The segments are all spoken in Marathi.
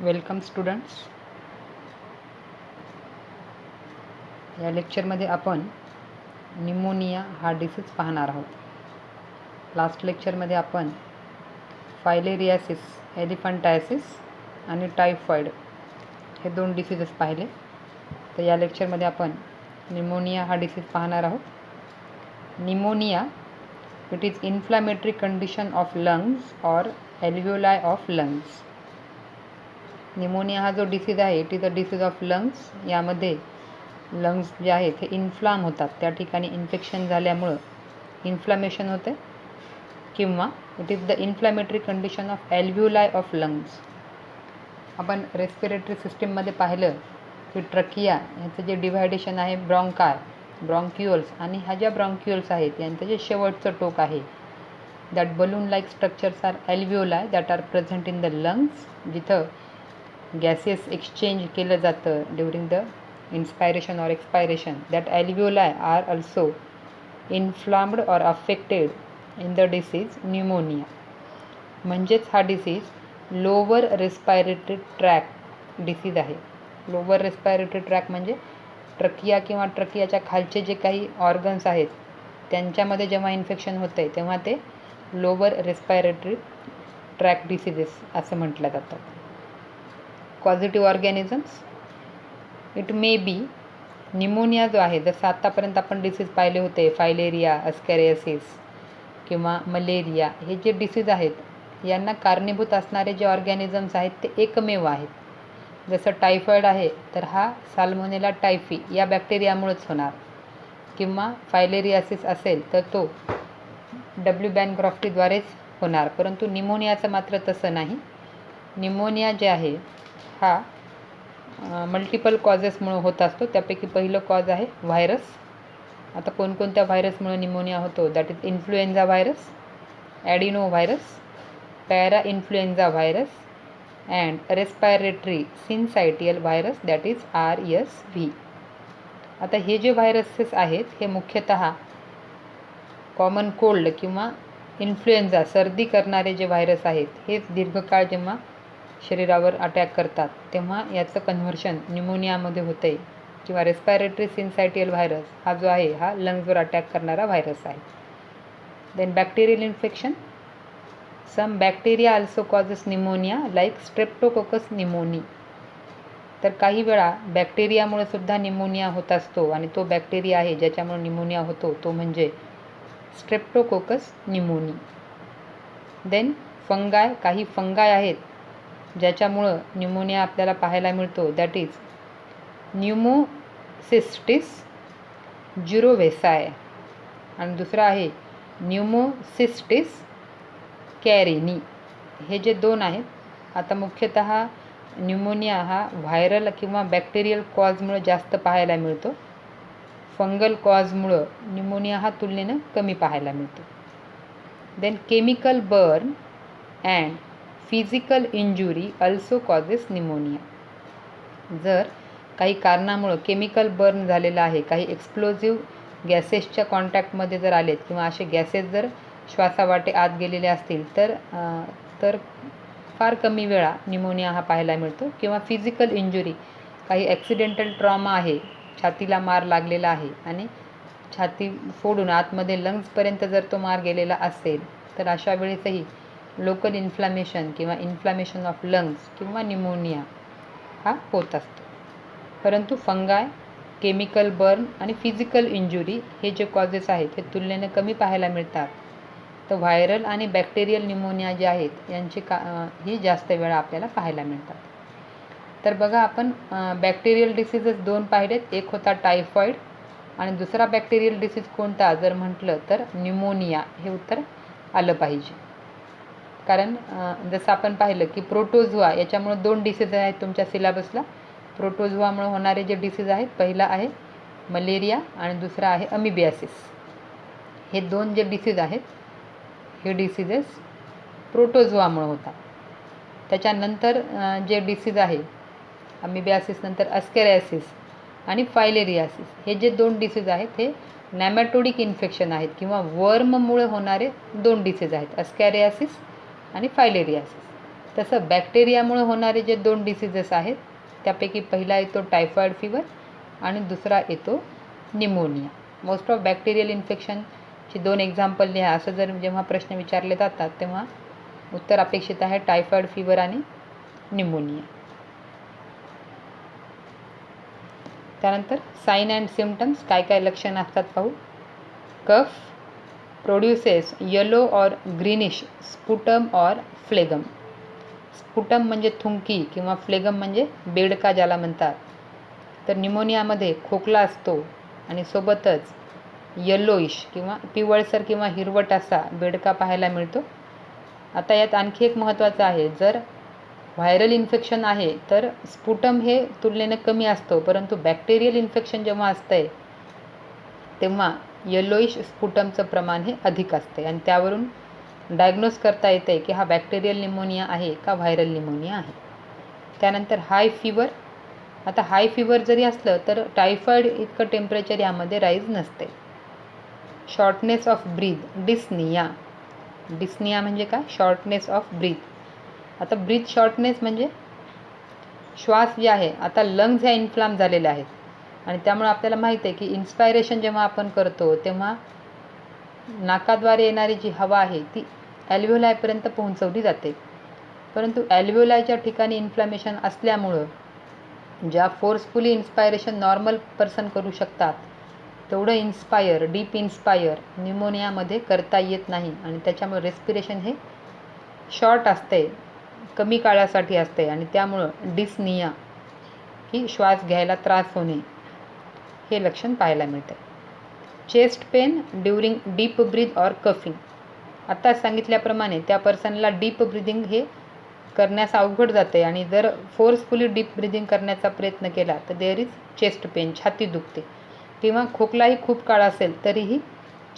Welcome students. या लेक्चरमध्ये आपण निमोनिया हा डिसीज पाहणार आहोत. लास्ट लेक्चरमध्ये आपण फायलेरियासिस, एलिफंटायसिस आणि टायफॉइड हे दोन डिसीजेस पाहिले. तर या लेक्चरमध्ये आपण निमोनिया हा डिसीज पाहणार आहोत. Pneumonia it is inflammatory condition of lungs और एल्व्हिओलाई ऑफ लंग्स. निमोनिया हा जो डिसीज आहे it is a disease of lungs. यामध्ये लंग्स जे आहेत हे इन्फ्लाम होतात, त्या ठिकाणी इन्फेक्शन झाल्यामुळं इन्फ्लामेशन होते, किंवा it is the inflammatory condition of alveoli of lungs. आपण रेस्पिरेटरी सिस्टीममध्ये पाहिलं की ट्रकिया ह्याचं जे डिव्हायडेशन आहे ब्रॉन्काय, ब्रॉन्क्युअल्स आणि ह्या ज्या ब्रॉन्क्युअल्स आहेत यांचं जे शेवटचं टोक आहे that balloon like structures are alveoli that are present in the lungs, जिथं गॅसेस एक्सचेंज केलं जातं during the inspiration or expiration. That alveoli are also inflamed or affected in the disease pneumonia. म्हणजेच हा disease lower respiratory track disease आहे. लोअर रेस्पायरेटरी ट्रॅक म्हणजे ट्रकिया किंवा ट्रकियाच्या खालचे जे काही ऑर्गन्स आहेत त्यांच्यामध्ये जेव्हा इन्फेक्शन होतं आहे तेव्हा ते लोअर रेस्पायरेटरी ट्रॅक डिसीजेस असं म्हटलं जातं. Causative organisms it may be pneumonia जो आहे, जसं आत्तापर्यंत आपण डिसीज पाहिले होते फायलेरिया, अस्कॅरियासिस किंवा मलेरिया, हे जे डिसीज आहेत यांना कारणीभूत असणारे जे ऑर्गॅनिझम्स आहेत ते एकमेव आहेत. जसं टायफॉइड आहे तर हा साल्मोनेला टायफी या बॅक्टेरियामुळेच होणार, किंवा फायलेरियासिस असेल तर तो डब्ल्यू-बॅनक्रॉफ्टीद्वारेच होणार. परंतु निमोनियाचं मात्र तसं नाही. निमोनिया जे आहे हा मल्टिपल कॉजेसमुळे होत असतो. त्यापैकी पहिलं कॉज आहे व्हायरस. आता कोणकोणत्या व्हायरसमुळे निमोनिया होतो? That is influenza virus, adeno virus, para influenza virus and respiratory syncytial virus that is RSV. आता हे जे व्हायरसेस आहेत हे मुख्यतः कॉमन कोल्ड किंवा इन्फ्लुएन्झा, सर्दी करणारे जे व्हायरस आहेत हेच दीर्घकाळ जेव्हा शरीरावर अटॅक करतात तेव्हा याचं कन्व्हर्शन न्यूमोनियामध्ये होतं आहे, किंवा रेस्पायरेटरी सिन्सायटियल व्हायरस हा जो आहे हा लंग्सवर अटॅक करणारा व्हायरस आहे. Then bacterial infection. Some bacteria also causes pneumonia like streptococcus pneumoniae. तर काही वेळा बॅक्टेरियामुळे सुद्धा निमोनिया होत असतो, आणि तो बॅक्टेरिया आहे ज्याच्यामुळे निमोनिया होतो तो म्हणजे स्ट्रेप्टोकोकस निमोनी. देन फंगाय. काही फंगाय आहेत ज्याच्यामुळं न्यूमोनिया आपल्याला पाहायला मिळतो. दॅट इज न्यूमोसिस्टिस ज्युरोव्हेसाय आणि दुसरा आहे न्यूमोसिस्टिस कॅरिनी. हे जे दोन आहेत. आता मुख्यतः न्यूमोनिया हा व्हायरल किंवा बॅक्टेरियल कॉजमुळे जास्त पाहायला मिळतो. फंगल कॉजमुळं न्यूमोनिया हा तुलनेनं कमी पाहायला मिळतो. Then chemical burn and physical injury also causes pneumonia. जर काही कारणामुळं केमिकल बर्न झालेलं आहे, काही एक्सप्लोजिव्ह गॅसेसच्या कॉन्टॅक्टमध्ये जर आलेत किंवा असे गॅसेस जर श्वासावाटे आत गेलेले असतील तर फार कमी वेळा निमोनिया हा पाहायला मिळतो. किंवा फिजिकल इंजुरी, काही ॲक्सिडेंटल ट्रॉमा आहे, छातीला मार लागलेला आहे आणि छाती फोडून आतमध्ये लंग्सपर्यंत जर तो मार गेलेला असेल तर अशा वेळेसही लोकल इन्फ्लामेशन किंवा इन्फ्लामेशन ऑफ लंग्स किंवा निमोनिया हा होत असतो. परंतु फंगाय, केमिकल बर्न आणि फिजिकल इंजुरी हे जे कॉजेस आहेत हे तुलनेनं कमी पाहायला मिळतात. तर व्हायरल आणि बॅक्टेरियल निमोनिया जे आहेत यांची ही जास्त वेळा आपल्याला पाहायला मिळतात. तर बघा, आपण बॅक्टेरियल डिसीजेस दोन पाहिलेत. एक होता टायफॉइड आणि दुसरा बॅक्टेरियल डिसीज कोणता जर म्हटलं तर न्यूमोनिया हे उत्तर आलं पाहिजे. कारण जसं आपण पाहिलं की प्रोटोझोआ याच्यामुळे दोन डिसीज आहेत तुमच्या सिलेबसला. प्रोटोझोआमुळे होणारे जे डिसीज आहेत, पहिला आहे मलेरिया आणि दुसरा आहे अमिबियासिस. हे दोन जे डिसीज आहेत हे डिसीजेस प्रोटोझोआमुळे होतात. त्याच्यानंतर जे डिसीज आहे अमिबियासिस नंतर अस्कॅरियासिस आणि फायलेरियासिस, हे जे दोन डिसीज आहेत हे नॅमॅटोडिक इन्फेक्शन आहेत किंवा वर्ममुळे होणारे दोन डिसीज आहेत, अस्कॅरियासिस आणि फायलेरियासिस. तसं बॅक्टेरियामुळे होणारे जे 2 डिसीजेस आहेत त्यापैकी पहिला येतो टायफॉईड फीवर आणि दुसरा येतो निमोनिया. मोस्ट ऑफ बॅक्टेरियल इन्फेक्शनची 2 एक्झाम्पल लिहा असं जर जेव्हा प्रश्न विचारले जातात तेव्हा उत्तर अपेक्षित आहे टायफॉईड फीवर आणि निमोनिया. त्यानंतर साइन अँड सिम्पटम्स, काय काय लक्षणं असतात पाहू. Cough produces yellow or greenish sputum or phlegm. Sputum म्हणजे थुंकी किंवा फ्लेगम म्हणजे बेडका ज्याला म्हणतात. तर निमोनियामध्ये खोकला असतो आणि सोबतच येलोइश किंवा पिवळसर किंवा हिरवट असा बेडका पाहायला मिळतो. आता यात आणखी एक महत्त्वाचं आहे, जर व्हायरल इन्फेक्शन आहे तर स्पुटम हे तुलनेने कमी असतो, परंतु बॅक्टेरियल इन्फेक्शन जेव्हा असतंय तेव्हा येलोइश स्पुटमचं प्रमाण हे अधिक असते आणि त्यावरून डायग्नोज करता येते की हा बॅक्टेरियल निमोनिया आहे का व्हायरल निमोनिया आहे. त्यानंतर हाय फीवर. आता हाय फीवर जरी असलं तर टायफॉईड इतकं टेम्परेचर यामध्ये राईज नसते. Shortness of breath, dyspnoea. Dyspnoea म्हणजे काय? Shortness of breath. आता ब्रीथ शॉर्टनेस म्हणजे श्वास जे आहे, आता लंग्स ह्या इन्फ्लाम झालेल्या आहेत आणि त्यामुळे आपल्याला माहीत आहे की इन्स्पायरेशन जेव्हा आपण करतो तेव्हा नाकाद्वारे येणारी जी हवा आहे ती ॲल्व्होलायपर्यंत पोहोचवली जाते, परंतु ॲल्व्होलायच्या ठिकाणी इन्फ्लॅमेशन असल्यामुळं ज्या फोर्सफुली इन्स्पायरेशन नॉर्मल पर्सन करू शकतात तेवढं डीप इन्स्पायर निमोनियामध्ये करता येत नाही आणि त्याच्यामुळे रेस्पिरेशन हे शॉर्ट असते, कमी काळासाठी असते आणि त्यामुळं डिस्निया ही श्वास घ्यायला त्रास होणे हे लक्षण पाहायला मिळते. Chest pain during deep breath or coughing. आता सांगितल्याप्रमाणे त्या पर्सनला डीप ब्रिदिंग हे करण्यास अवघड जाते आणि जर फोर्सफुली डीप ब्रिदिंग करण्याचा प्रयत्न केला तर देअर इज चेस्ट पेन, छाती दुखते किंवा खोकलाही खूप काळ असेल तरीही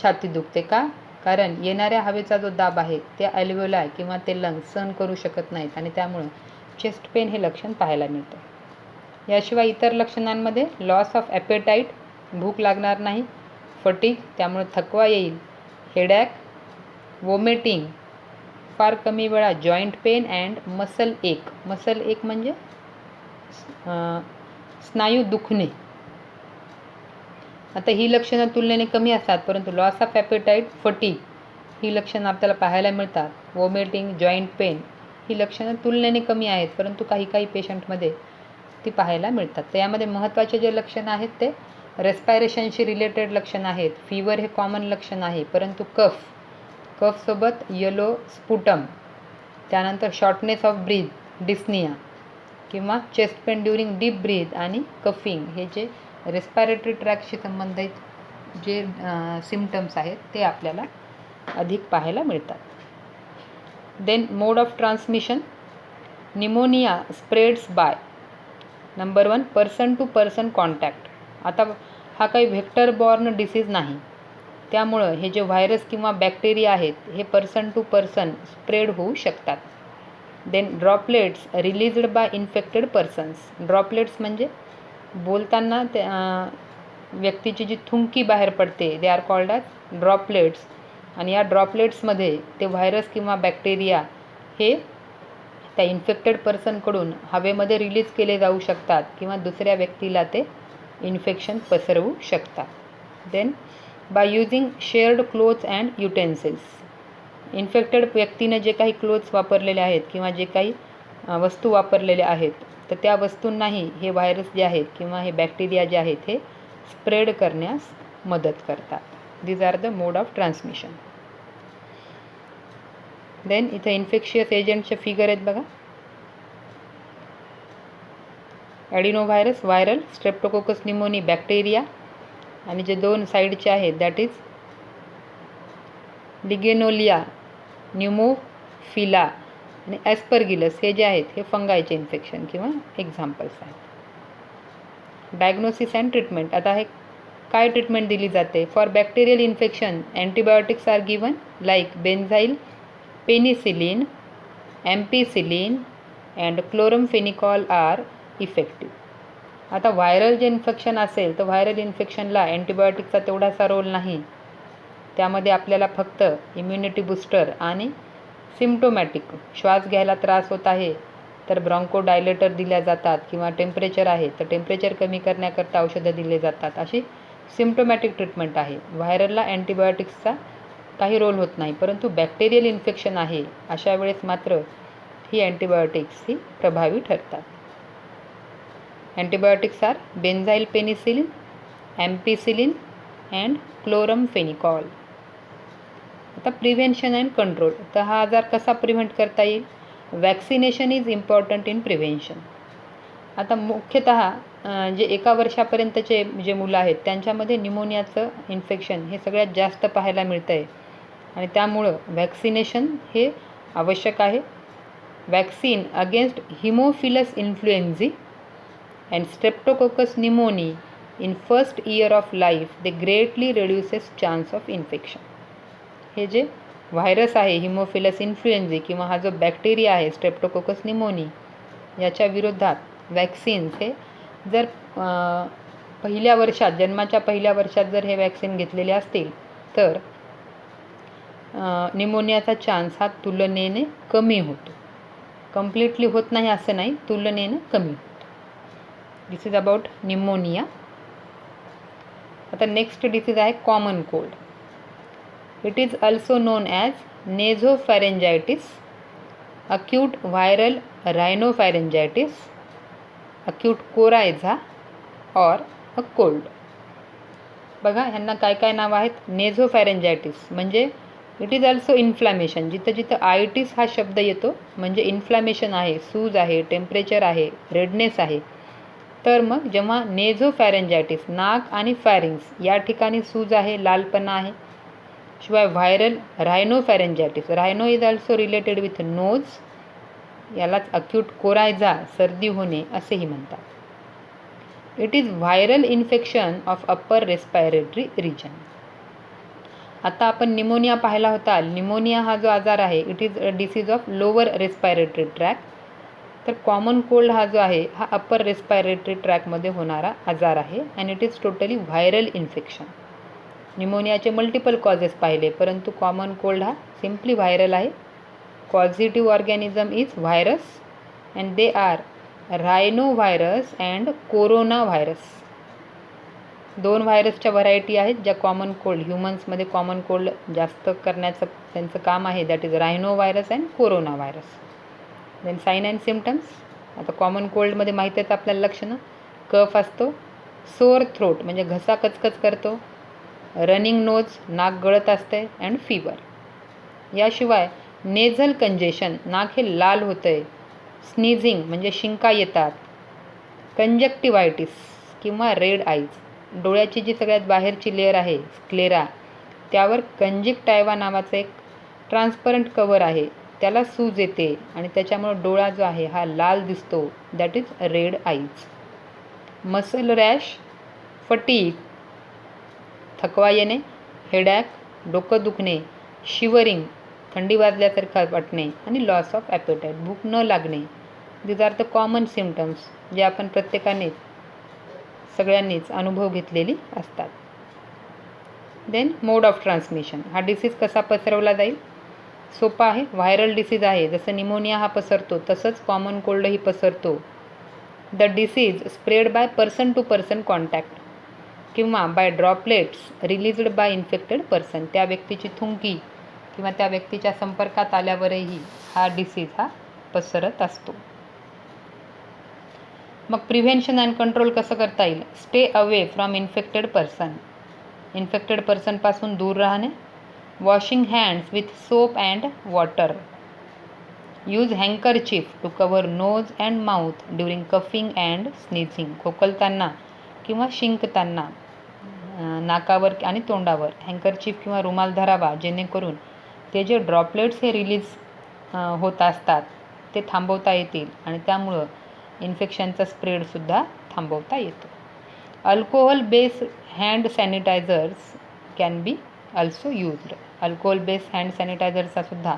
छाती दुखते. का? कारण येणाऱ्या हवेचा जो दाब आहे ते ॲल्व्होलाय किंवा ते लंग्स सहन करू शकत नाहीत आणि त्यामुळं चेस्ट पेन हे लक्षण पाहायला मिळतं. याशिवाय इतर लक्षणांमध्ये लॉस ऑफ ॲपेटाईट, भूक लागणार नाही, फटीग त्यामुळे थकवा येईल, हेडॅक, वोमिटिंग फार कमी वेळा, जॉईंट पेन अँड मसल एक. मसल एक म्हणजे स्नायू दुखणे. आता ही लक्षणं तुलनेने कमी असतात, परंतु लॉस ऑफ ॲपेटाईट, फटीग ही लक्षणं आपल्याला पाहायला मिळतात. वोमिटिंग, जॉईंट पेन ही लक्षणं तुलनेने कमी आहेत, परंतु काही पेशंटमध्ये ती पाहायला मिळतात. तर यामध्ये महत्त्वाचे जे लक्षणं आहेत ते रेस्पायरेशनशी रिलेटेड लक्षण आहेत. फीवर हे कॉमन लक्षण आहे, परंतु कफसोबत येलो स्पुटम, त्यानंतर शॉर्टनेस ऑफ ब्रीथ, डिस्निया किंवा chest pain during deep breath आणि कफिंग हे जे रेस्पायरेटरी ट्रॅकशी संबंधित जे सिम्पटम्स आहेत ते आपल्याला अधिक पाहायला मिळतात. Then mode of transmission. Pneumonia spreads by number 1 person to person contact. आता हा काही व्हेक्टर बॉर्न डिसीज नाही, त्यामुळं हे जे व्हायरस किंवा बॅक्टेरिया आहेत हे पर्सन टू पर्सन स्प्रेड होऊ शकतात. Then droplets released by infected persons. Droplets म्हणजे बोलताना व्यक्तीची जी थुंकी बाहेर पडते they are called as droplets आणि या ड्रॉपलेट्समध्ये ते व्हायरस किंवा बॅक्टेरिया हे त्या इन्फेक्टेड पर्सनकडून हवेमध्ये रिलीज केले जाऊ शकतात किंवा दुसऱ्या व्यक्तीला ते इन्फेक्शन पसरवू शकतात. Then by using shared clothes and utensils. Infected व्यक्तीने जे काही क्लोथ्स वापरलेले आहेत किंवा जे काही वस्तू वापरलेल्या आहेत तर त्या वस्तूंनाही हे व्हायरस जे आहेत किंवा हे बॅक्टेरिया जे आहेत हे स्प्रेड करण्यास मदत करतात. These are the mode of transmission. Then इथं इन्फेक्शियस एजंटचे फिगर आहेत बघा. Adenovirus viral, streptococcus pneumoniae bacteria आणि जे 2 साईडचे आहेत दॅट इज लिगेनोलिया न्यूमोफिला आणि ॲस्परगिलस हे जे आहेत हे फंगायचे इन्फेक्शन किंवा एक्झाम्पल्स आहेत. Diagnosis and treatment. आता हे काय ट्रीटमेंट दिली जाते? For bacterial infection antibiotics are given like benzyl, penicillin, ampicillin and chloramphenicol are effective. आता व्हायरल जे इन्फेक्शन असेल तर व्हायरल इन्फेक्शनला अँटीबायोटिकचा तेवढासा रोल नाही, त्यामध्ये आपल्याला फक्त इम्युनिटी बूस्टर आणि सिम्प्टोमॅटिक, श्वास घ्यायला त्रास होत आहे तर ब्रॉन्कोडायलेटर दिल्या जातात, किंवा टेम्परेचर आहे तर टेम्परेचर कमी करण्याकरता औषधं दिले जातात. अशी सिम्प्टोमॅटिक ट्रीटमेंट आहे. व्हायरलला अँटीबायोटिक्सचा काही रोल होत नाही, परंतु बॅक्टेरियल इन्फेक्शन आहे अशा वेळेस मात्र ही अँटीबायोटिक्स ही प्रभावी ठरतात. Antibiotics are benzyl penicillin, ampicillin and chloramphenicol. आता प्रिव्हेन्शन अँड कंट्रोल. तर हा आजार कसा प्रिव्हेंट करता येईल? Vaccination is important in prevention. आता मुख्यतः जे 1 वर्षापर्यंतचे जे मुलं आहेत त्यांच्यामध्ये न्यूमोनियाचं इन्फेक्शन हे सगळ्यात जास्त पाहायला मिळतं आहे, आणि त्यामुळं वॅक्सिनेशन हे आवश्यक आहे. Vaccine against haemophilus influenzae and streptococcus pneumoniae in first year of life they greatly reduces chance of infection. हे जे व्हायरस आहे हिमोफिलस इन्फ्लुएन्झी किंवा हा जो बॅक्टेरिया आहे स्ट्रेप्टोकोकस न्यूमोनी, याच्या विरोधात वॅक्सिन्स हे जर पहिल्या वर्षात, जन्माच्या पहिल्या वर्षात जर हे वॅक्सिन घेतलेले असतील तर न्यूमोनियाचा चान्स हा तुलनेने कमी होतो. कम्प्लिटली होत नाही असं नाही, तुलनेने कमी होतो. This is about pneumonia. आता नेक्स्ट डिसीज आहे common cold. It is also known as nasopharyngitis, acute viral rhinopharyngitis, acute coryza or a cold. बघा ह्यांना काय काय नाव आहेत. नेझोफॅरेंजायटिस म्हणजे इट इज ऑल्सो इन्फ्लॅमेशन. जिथं जिथं आयटिस हा शब्द येतो म्हणजे इन्फ्लॅमेशन आहे, सूज आहे, टेम्परेचर आहे, रेडनेस आहे. तर मग जेव्हा नेझोफॅरेंजायटिस, नाक आणि फॅरिंग्स या ठिकाणी सूज आहे, लालपणा आहे. शिवाय viral रायनोफॅरेंजायटिस, रायनो is also related with knows, यालाच अक्यूट कोरायझा, सर्दी होणे असेही म्हणतात. It is viral infection of upper respiratory region. आता आपण निमोनिया पाहिला होता. निमोनिया हा जो आजार आहे it is a disease of lower respiratory track. तर कॉमन कोल्ड हा जो आहे हा अप्पर रेस्पायरेटरी ट्रॅकमध्ये होणारा आजार आहे and it is totally viral infection. निमोनियाचे मल्टिपल कॉजेस पाहिले, परंतु कॉमन कोल्ड हा सिम्पली व्हायरल आहे. Causative organism is virus and they are rhino virus and corona virus. 2 व्हायरसच्या व्हरायटी आहेत ज्या कॉमन कोल्ड, ह्युमन्समध्ये कॉमन कोल्ड जास्त करण्याचं त्यांचं काम आहे, that is rhino virus and corona virus. Then sign and symptoms. आता कॉमन कोल्डमध्ये माहिती आहेत आपल्याला लक्षणं. कफ असतो, सोअर थ्रोट म्हणजे घसा कचकच करतो, रनिंग नोज नाक गळत असते अँड फीवर. याशिवाय नेझल कंजेशन नाक हे लाल होतं आहे, स्नीझिंग म्हणजे शिंका येतात, कंजक्टिव्हायटिस किंवा रेड आईज, डोळ्याची जी सगळ्यात बाहेरची लेअर आहे स्क्लेरा त्यावर कंजक्टायवा नावाचं एक ट्रान्सपरंट कवर आहे, त्याला सूज येते आणि त्याच्यामुळे डोळा जो आहे हा लाल दिसतो, that is red eyes. Muscle rash, fatigue थकवा येणे, हेडॅक डोकं दुखणे, शिवरिंग थंडी वाजल्यासारखं वाटणे आणि लॉस ऑफ ॲपेटाईट भूक न लागणे. These are the common symptoms जे आपण प्रत्येकाने सगळ्यांनीच अनुभव घेतलेली असतात. Then mode of transmission. हा डिसीज कसा पसरवला जाईल? सोपा आहे. व्हायरल डिसीज आहे, जसं निमोनिया हा पसरतो तसंच कॉमन कोल्डही पसरतो. The disease spread by person to person contact किंवा by droplets released by infected person. त्या व्यक्तीची थुंकी किंवा त्या व्यक्तीच्या संपर्कात आल्यावरही हा डिसीज हा पसरत असतो. मग प्रिव्हेन्शन अँड कंट्रोल कसं करता येईल? Stay away from infected person. Infected पर्सनपासून दूर राहणे. Washing hands with soap and water. Use handkerchief to cover nose and mouth during coughing and sneezing. खोकलताना किंवा शिंकताना नाकावर आणि तोंडावर हँकरचीफ किंवा रुमाल धरावा, जेणेकरून ते जे ड्रॉपलेट्स हे रिलीज होत असतात ते थांबवता येतील आणि त्यामुळं इन्फेक्शनचा स्प्रेडसुद्धा थांबवता येतो. Alcohol based hand sanitizers can be also used. Alcohol based hand सॅनिटायझरचा सुद्धा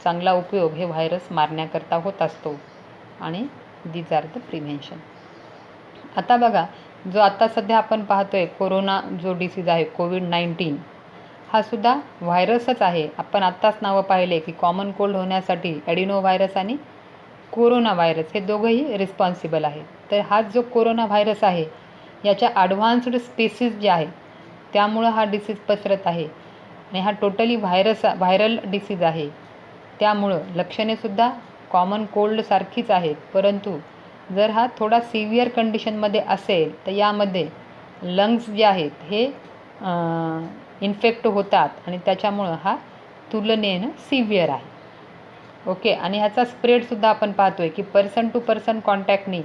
चांगला उपयोग हे व्हायरस मारण्याकरता होत असतो आणि दीज आर द प्रिव्हेन्शन. आता बघा, जो आता सध्या आपण पाहतोय कोरोना जो डिसीज आहे कोविड-19, हा सुद्धा व्हायरसच आहे. आपण आत्ताच नावं पाहिले की कॉमन कोल्ड होण्यासाठी ॲडिनो व्हायरस आणि कोरोना व्हायरस हे दोघंही रिस्पॉन्सिबल आहेत. तर हा जो कोरोना व्हायरस आहे याच्या ॲडव्हान्स्ड स्पेसिस जे आहेत त्यामुळं हा डिसीज पसरत आहे आणि हा टोटली व्हायरल डिसीज आहे. त्यामुळं लक्षणेसुद्धा कॉमन कोल्डसारखीच आहेत, परंतु जर हा थोडा सिव्हिअर कंडिशनमध्ये असेल तर यामध्ये लंग्स जे आहेत हे इन्फेक्ट होतात आणि त्याच्यामुळं हा तुलनेनं सिव्हिअर आहे. ओके. आणि ह्याचा स्प्रेडसुद्धा आपण पाहतो आहे की पर्सन टू पर्सन कॉन्टॅक्टनी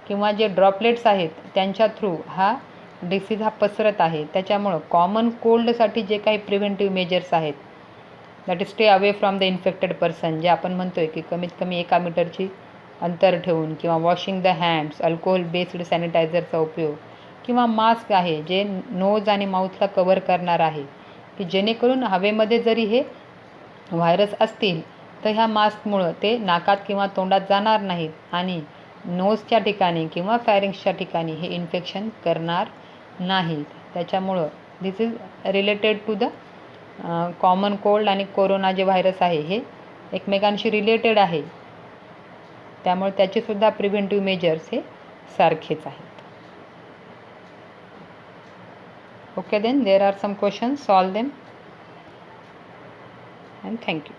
किंवा जे ड्रॉपलेट्स आहेत त्यांच्या थ्रू हा डिसीज हा पसरत आहे. त्याच्यामुळं कॉमन कोल्डसाठी जे काही प्रिव्हेंटिव्ह मेजर्स आहेत that is stay away from the infected person, जे आपण म्हणतो आहे की कमीत कमी 1 मीटरची अंतर ठेवून किंवा washing the hands, alcohol based सॅनिटायझरचा उपयोग किंवा मास्क आहे जे नोज आणि माउथला कवर करणार आहे की जेणेकरून हवेमध्ये जरी हे व्हायरस असतील तर ह्या मास्कमुळं ते नाकात किंवा तोंडात जाणार नाहीत आणि नोजच्या ठिकाणी किंवा फॅरिंग्सच्या ठिकाणी हे इन्फेक्शन करणार नाहीत. त्याच्यामुळं this is related to the common cold आणि कोरोना जे व्हायरस आहे हे एकमेकांशी रिलेटेड आहे. त्यामुळे त्याचेसुद्धा प्रिव्हेंटिव्ह मेजर्स हे सारखेच आहेत. Okay, then there are some questions, solve them and thank you.